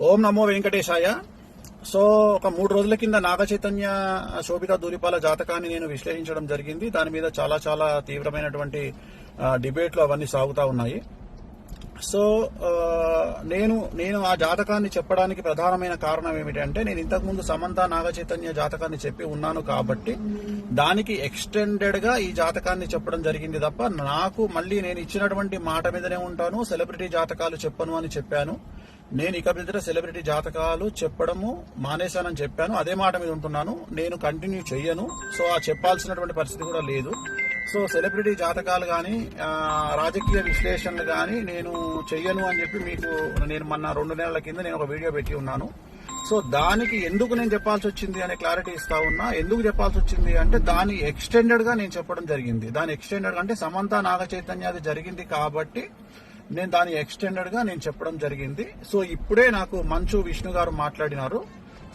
ఓం నమో వెంకటేశాయ. So ఒక 3 రోజుల కింద నాగ చైతన్య శోభిత ధూళిపాల జాతకాన్ని నేను విశ్లేషించడం జరిగింది. దాని మీద చాలా తీవ్రమైనటువంటి డిబేట్లు అవన్నీ సాగుతా ఉన్నాయి. సో నేను ఆ జాతకాన్ని చెప్పడానికి ప్రధానమైన కారణం ఏమిటంటే, నేను ఇంతకుముందు సమంత నాగ చైతన్య జాతకాన్ని చెప్పి ఉన్నాను కాబట్టి దానికి ఎక్స్టెండెడ్ గా ఈ జాతకాన్ని చెప్పడం జరిగింది తప్ప, నాకు మళ్ళీ నేను ఇచ్చినటువంటి మాట మీదనే ఉంటాను, సెలబ్రిటీ జాతకాలు చెప్పను అని చెప్పాను. నేను ఇక మీద సెలబ్రిటీ జాతకాలు చెప్పడము మానేశానని చెప్పాను. అదే మాట మీద ఉంటున్నాను. నేను కంటిన్యూ చెయ్యను. సో ఆ చెప్పాల్సినటువంటి పరిస్థితి కూడా లేదు. సో సెలబ్రిటీ జాతకాలు కానీ రాజకీయ విశ్లేషణలు కానీ నేను చెయ్యను అని చెప్పి మీకు నేను మొన్న 2 నెలల కింద నేను ఒక వీడియో పెట్టి ఉన్నాను. సో దానికి ఎందుకు నేను చెప్పాల్సి వచ్చింది అనే క్లారిటీ ఇస్తా ఉన్నా. ఎందుకు చెప్పాల్సి వచ్చింది అంటే, దాని ఎక్స్టెండెడ్ గా నేను చెప్పడం జరిగింది. దాని ఎక్స్టెండెడ్ అంటే సమంత నాగ చైతన్య అది జరిగింది కాబట్టి నేను దాని ఎక్స్టెండెడ్ గా నేను చెప్పడం జరిగింది. సో ఇప్పుడే నాకు మంచు విష్ణు గారు మాట్లాడినారు.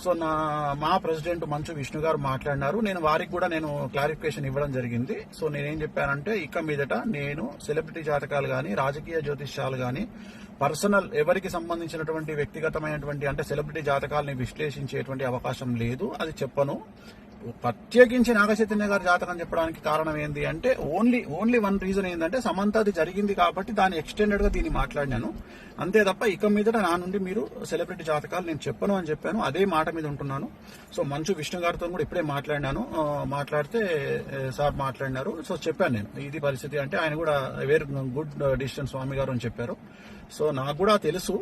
సో మా ప్రెసిడెంట్ మంచు విష్ణు గారు మాట్లాడినారు. నేను వారికి కూడా నేను క్లారిఫికేషన్ ఇవ్వడం జరిగింది. సో నేనేం చెప్పానంటే, ఇక మీదట నేను సెలబ్రిటీ జాతకాలు కానీ రాజకీయ జ్యోతిష్యాలు కానీ పర్సనల్ ఎవరికి సంబంధించినటువంటి వ్యక్తిగతమైనటువంటి అంటే సెలబ్రిటీ జాతకాలని విశ్లేషించేటువంటి అవకాశం లేదు. అది చెప్పను. ప్రత్యేకించి నాగ చైతన్య గారి జాతకం చెప్పడానికి కారణం ఏంది అంటే, ఓన్లీ వన్ రీజన్ ఏంటంటే, సమంత అది జరిగింది కాబట్టి దాని ఎక్స్టెండెడ్ గా దీన్ని మాట్లాడినాను. అంతే తప్ప ఇక మీదట నా నుండి మీరు సెలబ్రిటీ జాతకాలు నేను చెప్పను అని చెప్పాను. అదే మాట మీద ఉంటున్నాను. సో మంచు విష్ణు గారితో కూడా ఇప్పుడే మాట్లాడినాను. మాట్లాడితే సార్ మాట్లాడినారు. సో చెప్పాను నేను ఇది పరిస్థితి అంటే, ఆయన కూడా వెరీ గుడ్ డిసిషన్ స్వామి గారు అని చెప్పారు. సో నాకు కూడా తెలుసు.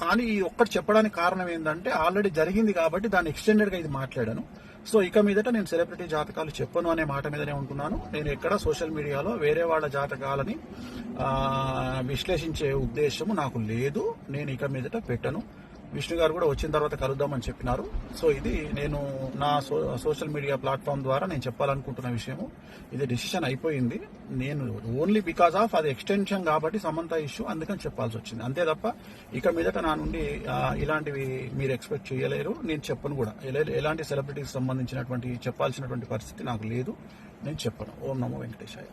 కానీ ఈ ఒక్కటి చెప్పడానికి కారణం ఏంటంటే, ఆల్రెడీ జరిగింది కాబట్టి దాన్ని ఎక్స్టెండెడ్ గా ఇది మాట్లాడాను. సో ఇక మీదట నేను సెలబ్రిటీ జాతకాలు చెప్పను అనే మాట మీదనే ఉంటున్నాను. నేను ఎక్కడ సోషల్ మీడియాలో వేరే వాళ్ళ జాతకాలని విశ్లేషించే ఉద్దేశము నాకు లేదు. నేను ఇక మీదట పెట్టను. విష్ణు గారు కూడా వచ్చిన తర్వాత కలుద్దామని చెప్పినారు. సో ఇది నేను నా సోషల్ మీడియా ప్లాట్ఫామ్ ద్వారా నేను చెప్పాలనుకుంటున్న విషయము. ఇది డిసిషన్ అయిపోయింది. నేను ఓన్లీ బికాస్ ఆఫ్ అది ఎక్స్టెన్షన్ కాబట్టి సమంత ఇష్యూ, అందుకని చెప్పాల్సి వచ్చింది. అంతే తప్ప ఇక మీదట నా నుండి ఇలాంటివి మీరు ఎక్స్పెక్ట్ చేయలేరు. నేను చెప్పను కూడా. ఎలాంటి సెలబ్రిటీకి సంబంధించినటువంటి చెప్పాల్సినటువంటి పరిస్థితి నాకు లేదు. నేను చెప్పను. ఓం నమో వెంకటేశాయ.